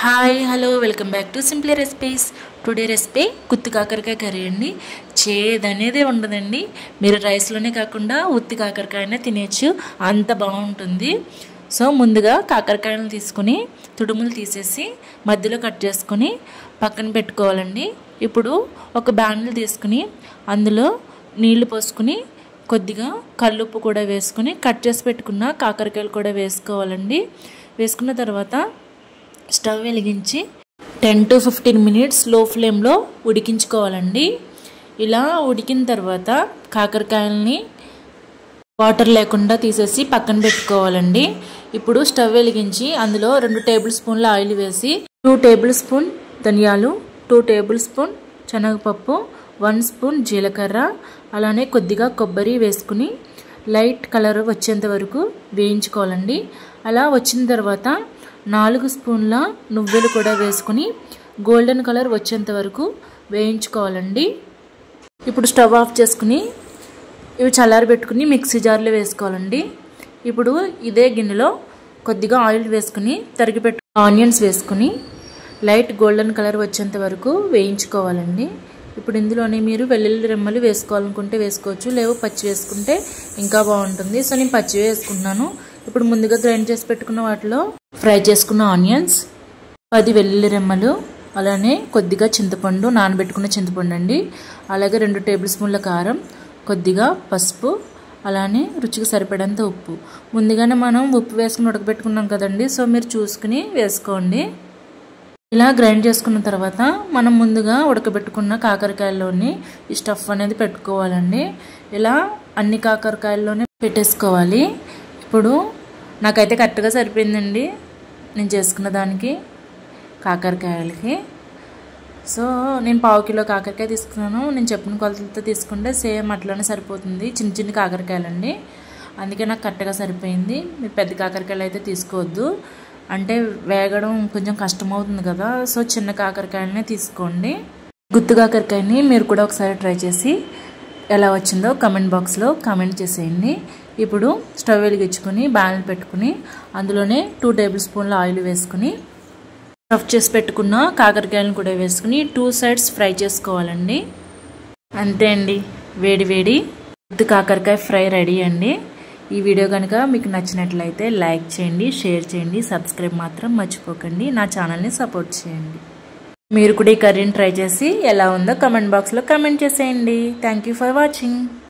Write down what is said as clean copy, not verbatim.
Hi hello welcome back to simply recipes. Today recipe గుత్తి కాకరకాయ curry అండి. చేదనేదే ఉండదండి. మీరు రైస్లోనే కాకుండా ఉత్తి కాకరకాయనే తినేచ్చు, అంత బాగుంటుంది. సో ముందుగా కాకరకాయలను తీసుకుని తుడుములు తీసేసి మధ్యలో కట్ చేసుకుని పక్కన పెట్టుకోవాలండి. ఇప్పుడు ఒక బాండిల్ తీసుకుని అందులో నీళ్లు పోసుకుని కొద్దిగా కల్లుప్పు కూడా వేసుకుని కట్ చేసి పెట్టుకున్న కాకరకాయలు కూడా వేసుకోవాలండి. వేసుకున్న తర్వాత స్టవ్ వెలిగించి 10 to 15 మినిట్స్ లో ఫ్లేమ్లో ఉడికించుకోవాలండి. ఇలా ఉడికిన తర్వాత కాకరకాయలని వాటర్ లేకుండా తీసేసి పక్కన పెట్టుకోవాలండి. ఇప్పుడు స్టవ్ వెలిగించి అందులో 2 టేబుల్ స్పూన్ల ఆయిల్ వేసి 2 టేబుల్ స్పూన్ ధనియాలు, 2 టేబుల్ స్పూన్ శనగపప్పు, 1 స్పూన్ జీలకర్ర, అలానే కొద్దిగా కొబ్బరి వేసుకుని లైట్ కలర్ వచ్చేంత వరకు వేయించుకోవాలండి. అలా వచ్చిన తర్వాత 4 స్పూన్ల నువ్వులు కూడా వేసుకుని గోల్డెన్ కలర్ వచ్చేంత వరకు వేయించుకోవాలండి. ఇప్పుడు స్టవ్ ఆఫ్ చేసుకుని ఇవి చల్లారబెట్టుకుని మిక్సీ జార్లో వేసుకోవాలండి. ఇప్పుడు ఇదే గిన్నెలో కొద్దిగా ఆయిల్ వేసుకుని తరిగిపెట్టు ఆనియన్స్ వేసుకుని లైట్ గోల్డెన్ కలర్ వచ్చేంత వరకు వేయించుకోవాలండి. ఇప్పుడు ఇందులోనే మీరు వెల్లుల్లి రెమ్మలు వేసుకోవాలనుకుంటే వేసుకోవచ్చు, లేవు పచ్చి వేసుకుంటే ఇంకా బాగుంటుంది. సో నేను పచ్చి వేసుకుంటున్నాను. ఇప్పుడు ముందుగా గ్రైండ్ చేసి పెట్టుకున్న వాటిలో ఫ్రై చేసుకున్న ఆనియన్స్, 10 వెల్లుల్లి రెమ్మలు, అలానే కొద్దిగా చింతపండు, నానబెట్టుకున్న చింతపండు అండి, అలాగే 2 టేబుల్ స్పూన్ల కారం, కొద్దిగా పసుపు, అలానే రుచికి సరిపడేంత ఉప్పు. ముందుగానే మనం ఉప్పు వేసుకుని ఉడకబెట్టుకున్నాం కదండి, సో మీరు చూసుకుని వేసుకోండి. ఇలా గ్రైండ్ చేసుకున్న తర్వాత మనం ముందుగా ఉడకబెట్టుకున్న కాకరకాయల్లోని ఈ స్టఫ్ అనేది పెట్టుకోవాలండి. ఇలా అన్ని కాకరకాయల్లోనే పెట్టేసుకోవాలి. ఇప్పుడు నాకైతే కరెక్ట్గా సరిపోయిందండి నేను చేసుకున్న దానికి కాకరకాయలకి. సో నేను 1/2 కిలో కాకరకాయ తీసుకున్నాను. నేను చెప్పిన కొలతలతో తీసుకుంటే సేమ్ అట్లానే సరిపోతుంది. చిన్న చిన్న కాకరకాయలండి, అందుకే నాకు కరెక్ట్గా సరిపోయింది. మీరు పెద్ద కాకరకాయలు అయితే తీసుకోవద్దు, అంటే వేగడం కొంచెం కష్టమవుతుంది కదా. సో చిన్న కాకరకాయలనే తీసుకోండి. గుత్తి కాకరకాయని మీరు కూడా ఒకసారి ట్రై చేసి ఎలా వచ్చిందో కమెంట్ బాక్స్లో కామెంట్ చేసేయండి. ఇప్పుడు స్టవ్ వెలిగించుకొని బాణలు పెట్టుకుని అందులోనే 2 టేబుల్ స్పూన్ల ఆయిల్ వేసుకుని స్టఫ్ చేసి పెట్టుకున్న కాకరకాయలను కూడా వేసుకుని 2 సైడ్స్ ఫ్రై చేసుకోవాలండి. అంతే అండి, వేడి వేడి గుత్తి కాకరకాయ ఫ్రై రెడీ అండి. ఈ వీడియో కనుక మీకు నచ్చినట్లయితే లైక్ చేయండి, షేర్ చేయండి, సబ్స్క్రైబ్ మాత్రం మర్చిపోకండి. నా ఛానల్ని సపోర్ట్ చేయండి. మీరు కూడా ఈ కర్రీని ట్రై చేసి ఎలా ఉందో కమెంట్ బాక్స్లో కామెంట్ చేసేయండి. Thank you for watching.